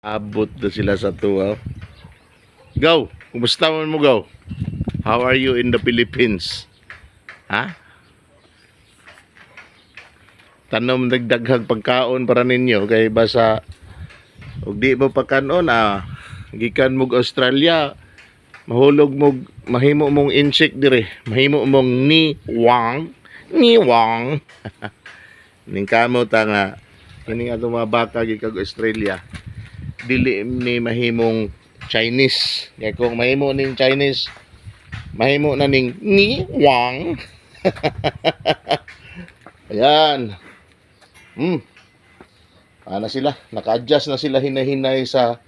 Abot na sila sa tuwa. Go! Kumusta man mo, Go? How are you in the Philippines? Ha? Tanom nagdaghag pagkaon para ninyo kay basa ug di mo pagkanon gikan mog Australia mahulog mog mahimo mong insect dire mahimo mong ni wang ning kamo ta nga kini nga mga baka gikag Australia dili ni mahimong Chinese kaya kung mahimo ning Chinese mahimo na ning ni wang. Ayan. Ana sila, naka-adjust na sila hinahinay sa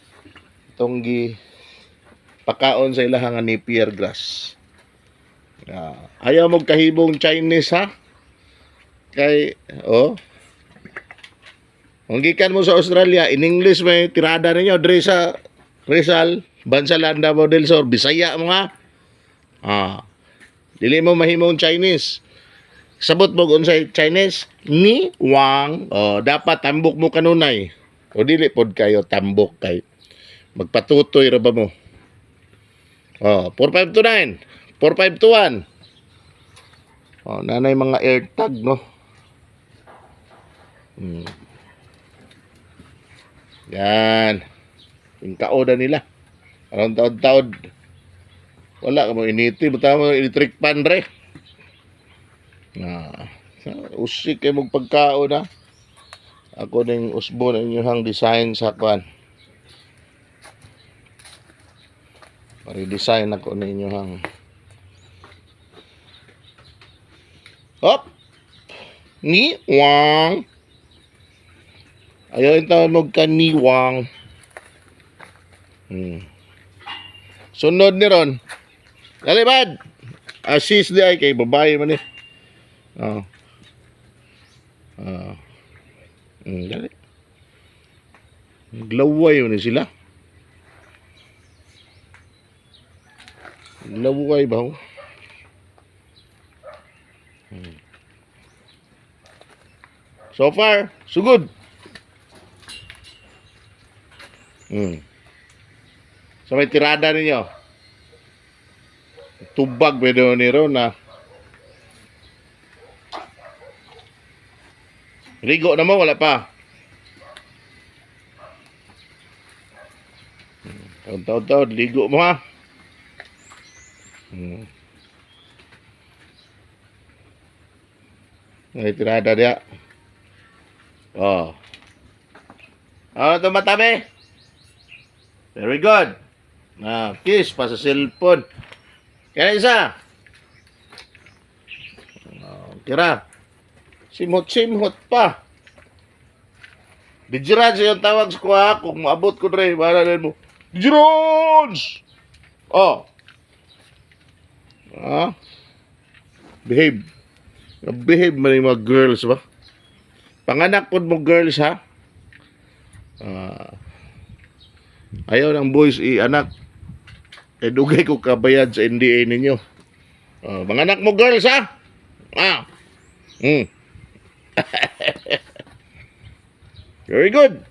itong pakaon sa ilahang napier grass. Ayaw mo kahibong Chinese ha? Kay, kung gikan mo sa Australia, in English may tirada ninyo, dre sa Rizal, Bansalanda, Model Sur, Bisaya mo nga. Dili mo mahimong Chinese. Sabot mo unsay Chinese ni wang dapat tambok mo kanunay o dili pod kayo tambok kay magpatutoy ra ba mo 4529 4521 nanay mga air tag no yan yung kaoda nila aron taod-taod wala ka mo initi buta mo electric pan re. Usik kay mong pagkaon na ako ning usbo ng inyong design sa kwan pa-redesign ako ng inyong hop ni wang ayaw yung tawag mong kaniwang sunod ni ron lalibad assist di ay kay babae man eh. Dali. Glaway yun sila. Glaway ba? So far, so good. So may tirada ninyo. Tubag pwede nyo na ligo na mo, wala pa. Taon-taon, ligo mo ha. Ay, tirada dia. Ano ito matabi? Very good. Kiss pa sa cellphone. Kaya isa. Tira. Simot-simot pa. Dijirans yung tawag sa kuha. Kung maabot ko rin, mahalala mo. Dijirans! Behave. Behave man yung mga girls ba? Panganak po mo girls ha? Ayaw ng boys i-anak. Dugay ko kabayad sa NDA ninyo. Panganak mo girls ha? Very good.